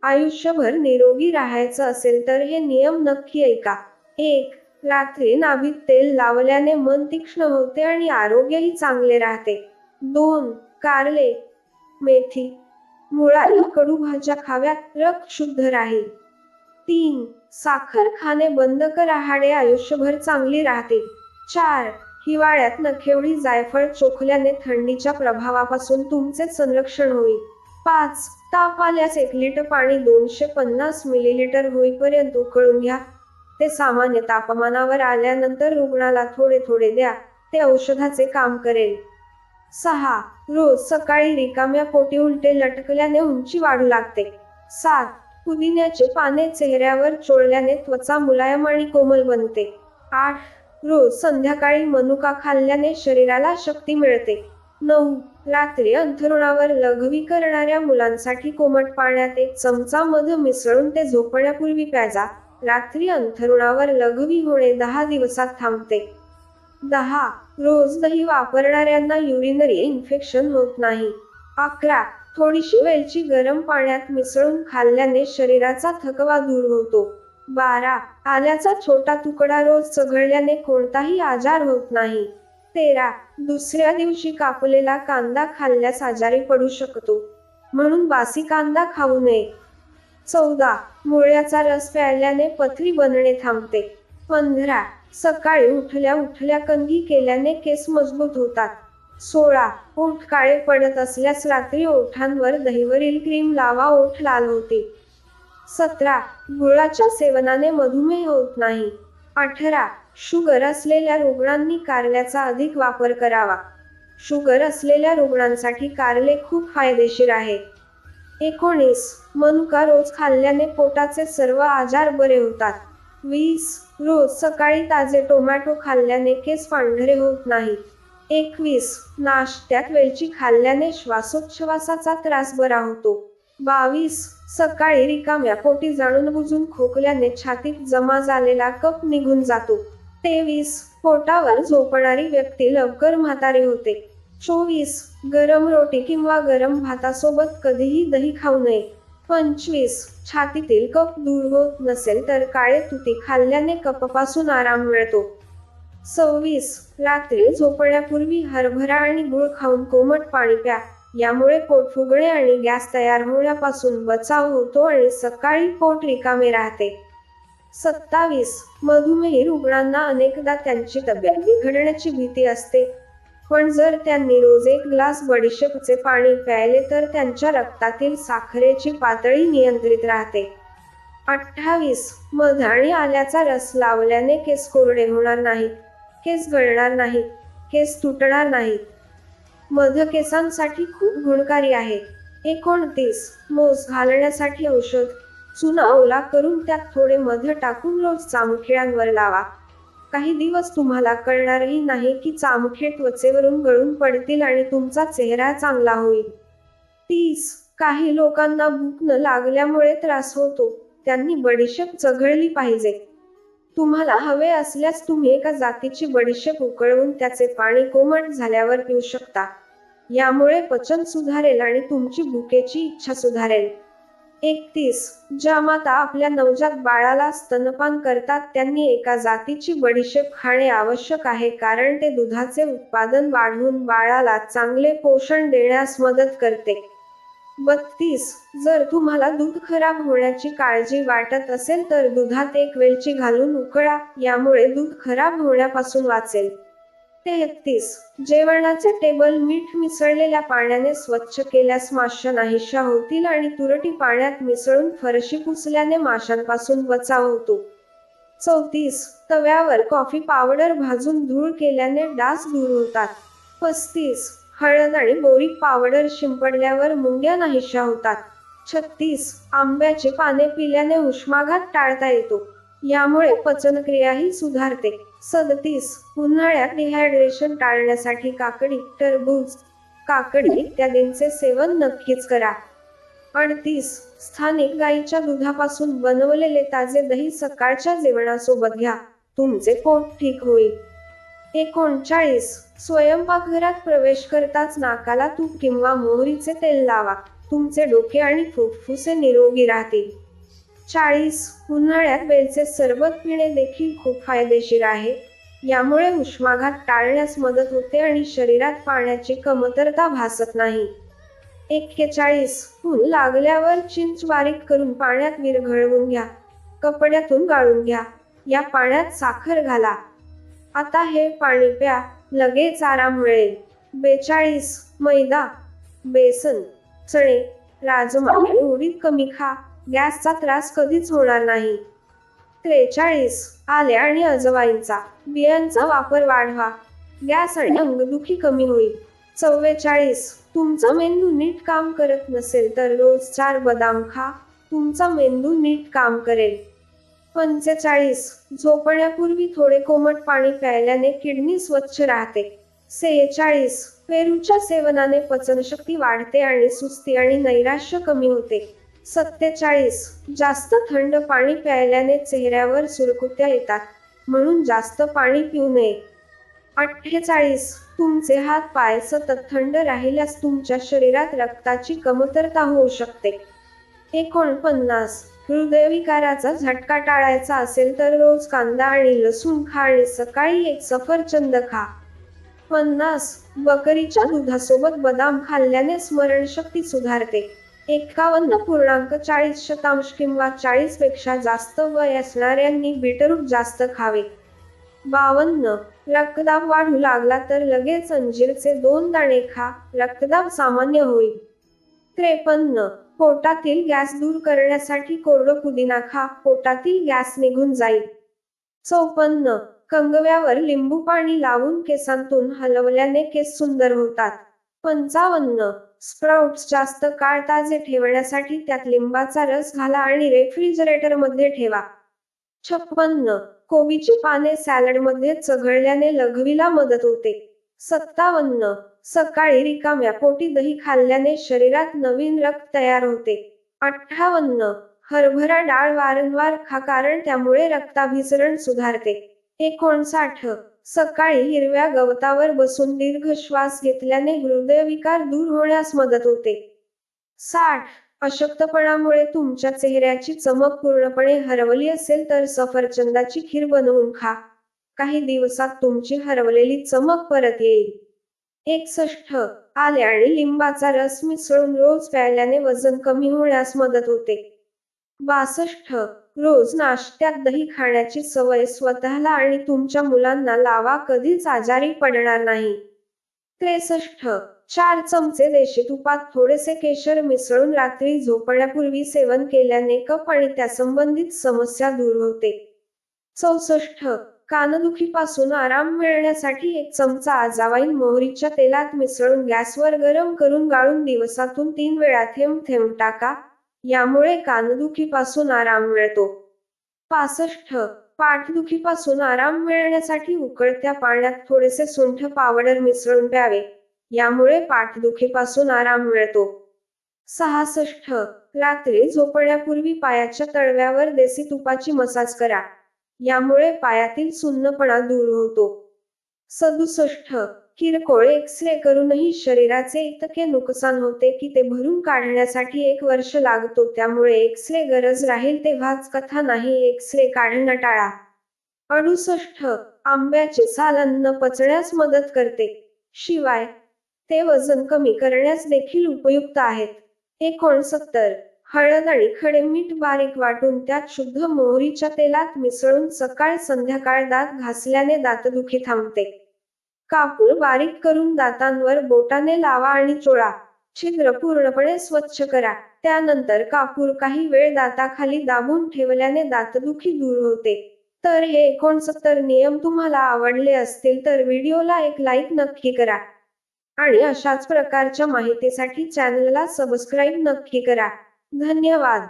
आयुष्यभर निरोगी राहायचं असेल तर हे नियम नक्की ऐका. 1. रात्री नाभीत तेल लावल्याने मन तीक्ष्ण होते आणि आरोग्यही चांगले राहते. 2. कारले, मेथी, मुळा या कडू भाज्या खाव्यात, रक्त शुद्ध राहील. 3. साखर खाणे बंद करा, हाडे आयुष्यभर चांगली राहतील. 4. हिवाळ्यात नखेवळी जायफळ चोखल्याने थंडीच्या प्रभावापासून तुमचे संरक्षण होईल. 5. ताप आल्यास 1 लिटर पाणी 250 मिलीलिटर होईपर्यंत उकळून घ्या. ते सामान्य तापमानावर आल्यानंतर रुग्णाला थोडे थोडे द्या, ते औषधाचे काम करेल. 6. रोज सकाळी रिकाम्या पोटी उलटे लटकल्याने उंची वाढू लागते. 7. पुदिन्याचे पाने चेहऱ्यावर चोळल्याने त्वचा मुलायम आणि कोमल बनते. 8. रोज संध्याकाळी मनुका खाल्ल्याने शरीराला शक्ती मिळते. 9. रात्री अंथरुणावर लघवी करणाऱ्या मुलांसाठी कोमट पाण्यात 1 चमचा मध मिसळून ते झोपण्यापूर्वी प्याजा. रात्री अंथरुणावर लघवी होणे 10 दिवसात थांबते. 10. रोज दही वापरणाऱ्यांना युरिनरी इन्फेक्शन होत नाही. 11. थोडीशी वेलची गरम पाण्यात मिसळून खाल्ल्याने शरीराचा थकवा दूर होतो. 12. आल्याचा छोटा तुकडा रोज चघळल्याने कोणताही आजार होत नाही. 13. दुसऱ्या दिवशी कापलेला कांदा खाल्ल्यास आजारी पडू शकतो, म्हणून बासी कांदा खाऊ नये. 14. मुळ्याचा रस प्यायल्याने पथरी बनणे थांबते. 15. सकाळी उठल्या उठल्या कंघी केल्याने केस मजबूत होतात. 16. ओठ काळे पडत असल्यास रात्री ओठांवर दहीवरील क्रीम लावा, ओठ लाल होतील. 17. गुळाच्या सेवनाने मधुमेह होत नाही. 18. शुगर असलेल्या रुग्णांनी कारल्याचा अधिक वापर करावा. शुगर असलेल्या रुग्णांसाठी कारले खूप फायदेशीर आहे. 19. मनुका रोज खाल्ल्याने पोटाचे सर्व आजार बरे होतात. 20. रोज सकाळी ताजे टोमॅटो खाल्ल्याने केस पांढरे होत नाहीत. 21. नाश्त्यात वेलची खाल्ल्याने श्वासोच्छवासाचा त्रास बरा होतो. 22. सकाळी रिकाम्या पोटी जाणूनबुजून खोकल्याने छातीत जमा झालेला कफ निघून जातो. 23. पोटावर झोपणारी व्यक्ती लवकर म्हातारी होते. 24. गरम रोटी किंवा गरम भातासोबत कधीही दही खाऊ नये. 25. छातीतील कफ दूर होत नसेल तर काळे तुती खाल्ल्याने कफपासून आराम मिळतो. 26. रात्री झोपण्यापूर्वी हरभरा आणि गूळ खाऊन कोमट पाणी प्या. यामुळे पोट फुगणे आणि गॅस तयार होण्यापासून बचाव होतो आणि सकाळी पोट रिकामे राहते. 27. मधुमेही रुग्णांना अनेकदा त्यांची तब्येत बिघडण्याची भीती असते, पण जर त्यांनी रोज 1 ग्लास बडीशेपचे पाणी प्यायले तर त्यांच्या रक्तातील साखरेची पातळी नियंत्रित राहते. 28. मध आणि आल्याचा रस लावल्याने केस कोरडे होणार नाहीत, केस गळणार नाहीत, केस तुटणार नाहीत. मध केसांसाठी खूप गुणकारी आहे. 29. मोज घालण्यासाठी औषध. चुना ओला करून त्यात थोडे मध टाकून रोज चामखिळ्यांवर लावा. काही दिवस तुम्हाला कळणारही नाही की चामखीळ त्वचेवरून गळून पडतील आणि तुमचा चेहरा चांगला होईल. 30. काही लोकांना भूक न लागल्यामुळे त्रास होतो, त्यांनी बडीशेप चघळली पाहिजे. तुम्हाला हवे असल्यास तुम्ही एका जातीची बडीशेप उकळवून त्याचे पाणी कोमट झाल्यावर पिऊ शकता. यामुळे पचन सुधारेल आणि तुमची भुकेची इच्छा सुधारेल. 31. ज्या माता आपल्या नवजात बाळाला स्तनपान करतात त्यांनी एका जातीची बडीशेप खाणे आवश्यक आहे, कारण ते दुधाचे उत्पादन वाढवून बाळाला चांगले पोषण देण्यास मदत करते. 32. जर तुम्हाला दूध खराब होण्याची काळजी वाटत असेल तर दुधात 1 वेलची घालून उकळा, यामुळे दूध खराब होण्यापासून वाचेल. 33. जेवणाचे टेबल मीठ मिसळलेल्या पाण्याने स्वच्छ केल्यास माश्या नाहीशा होतील आणि तुरटी पाण्यात मिसळून फरशी पुसल्याने माशांपासून बचाव होतो. 34. तव्यावर कॉफी पावडर भाजून धूळ केल्याने डास दूर होतात. 35. हळद आणि बोरिक पावडर शिंपडल्यावर मुंग्या नाहीशा होतात. 36. आंब्याचे पाने पिल्याने उष्माघात टाळता येतो, यामुळे पचनक्रियाही सुधारते. 37. उन्हाळ्यात डिहायड्रेशन टाळण्यासाठी काकडी, टरबूज, काकडी इत्यादींचे सेवन नक्कीच करा. 38. स्थानिक गाईच्या दुधापासून बनवलेले ताजे दही सकाळच्या जेवणासोबत घ्या, तुमचे पोट ठीक होईल. 39. स्वयंपाकघरात प्रवेश करताच नाकाला तूप किंवा मोहरीचे तेल लावा. तुमचे डोके आणि फुफ्फुसे निरोगी राहतील. 40. उन्हाळ्यात बेलचे सरबत पिणे देखील खूप फायदेशीर आहे. यामुळे उष्माघात टाळण्यास मदत होते आणि शरीरात पाण्याची कमतरता भासत नाही. 41. ऊन लागल्यावर चिंच बारीक करून पाण्यात विरघळवून घ्या. कपड्यातून गाळून घ्या. या पाण्यात साखर घाला. आता हे पाणी प्या, लगेच आराम मिळेल. 42. मैदा, बेसन, चणे, राजमा आणि उडीद कमी खा. गॅसचा त्रास कधीच होणार नाही. 43. आले आणि अजवाईनचा बियांचा वापर वाढवा. गॅस आणि अंगदुखी कमी होईल. 44. तुमचा मेंदू नीट काम करत नसेल तर रोज 4 बदाम खा. तुमचा मेंदू नीट काम करेल. 45. झोपण्यापूर्वी थोडे कोमट पाणी प्यायल्याने किडनी स्वच्छ राहते. 46. पेरूच्या सेवनाने पचनशक्ती वाढते आणि सुस्ती आणि नैराश्य कमी होते. 47. जास्त थंड पाणी प्यायल्याने चेहऱ्यावर सुरकुत्या येतात, म्हणून जास्त पाणी पिऊ नये. 48. तुमचे हात पाय सतत थंड राहिल्यास तुमच्या शरीरात रक्ताची कमतरता होऊ शकते. 49. हृदयविकाराचा झटका टाळायचा असेल तर रोज कांदा आणि लसूण खा आणि सकाळी एक सफरचंद खा. 50. बकरीच्या दुधासोबत बदाम खाल्ल्याने स्मरणशक्ती सुधारते. 51.40% किंवा 40 पेक्षा जास्त वय असणाऱ्यांनी बीटरूट जास्त खावे. 52. रक्तदाब वाढू लागला तर लगेच अंजीरचे 2 दाणे खा. रक्तदाब सामान्य होईल. 53. पोटातील गॅस दूर करण्यासाठी कोरडं पुदिना खा. पोटातील गॅस निघून जाईल. 54. कंगव्यावर लिंबू पाणी लावून केसांतून हलवल्याने केस सुंदर होतात. 55. स्प्राउट्स जास्त काळ ताजे ठेवण्यासाठी त्यात लिंबाचा रस घाला आणि रेफ्रिजरेटरमध्ये ठेवा. 56. कोबीची पाने सॅलडमध्ये चघळल्याने लघवीला मदत होते. 57. सकाळी रिकाम्या पोटी दही खाल्ल्याने शरीरात नवीन रक्त तयार होते. 58. हरभरा डाळ वारंवार खा कारण त्यामुळे रक्ताभिसरण सुधारते. 59. सकाळी हिरव्या गवतावर बसून दीर्घ श्वास घेतल्याने हृदयविकार दूर होण्यास मदत होते. 60. अशक्तपणामुळे तुमच्या चेहऱ्याची चमक पूर्णपणे हरवली असेल तर सफरचंदाची खीर बनवून खा. काही दिवसात तुमची हरवलेली चमक परत येईल. 61. आले आणि लिंबाचा रस मिसळून रोज प्यायल्याने वजन कमी होण्यास मदत होते. 62. रोज नाश्त्यात दही खाण्याची सवय स्वतःला आणि तुमच्या मुलांना लावा, कधीच आजारी पडणार नाही. 63. 4 चमचे देशी तुपात थोडेसे केशर मिसळून रात्री झोपण्यापूर्वी सेवन केल्याने कफ आणि त्यासंबंधित समस्या दूर होते. 64. कानदुखीपासून आराम मिळण्यासाठी 1 चमचा अजावाईन मोहरीच्या तेलात मिसळून गॅसवर गरम करून गाळून दिवसातून 3 वेळा थेंब थेंब टाका. यामुळे कानदुखीपासून आराम मिळतो. 65. पाठदुखीपासून आराम मिळण्यासाठी उकळत्या पाण्यात थोडेसे सुंठ पावडर मिसळून प्यावे. यामुळे पाठदुखीपासून आराम मिळतो. 66. रात्री झोपण्यापूर्वी पायाच्या तळव्यावर देसी तुपाची मसाज करा. यामुळे पायातील सुन्नपणा दूर होतो. 67. किरकोळ एक्स-रे करूनही शरीराचे इतके नुकसान होते की ते भरून काढण्यासाठी 1 वर्ष लागतो. त्यामुळे एक्स-रे गरज राहील तेव्हाच कथा नाही, एक्स-रे काढणं टाळा. 68. आंब्याचे साल अन्न पचण्यास मदत करते. शिवाय ते वजन कमी करण्यास देखील उपयुक्त आहेत. 69. हळद आणि खडे मीठ बारीक वाटून त्यात शुद्ध मोहरीच्या तेलात मिसळून सकाळ संध्याकाळ दात घासल्याने दातदुखी थांबते. कापूर बारीक करून दातांवर बोटाने लावा आणि चोळा. छिद्र पूर्णपणे स्वच्छ करा. त्यानंतर कापूर काही वेळ दाताखाली दाबून ठेवल्याने दातदुखी दूर होते. तर हे 69 नियम तुम्हाला आवडले असतील तर व्हिडिओला एक लाईक नक्की करा. आणि अशाच प्रकारच्या माहितीसाठी चॅनलला सबस्क्राईब नक्की करा. धन्यवाद.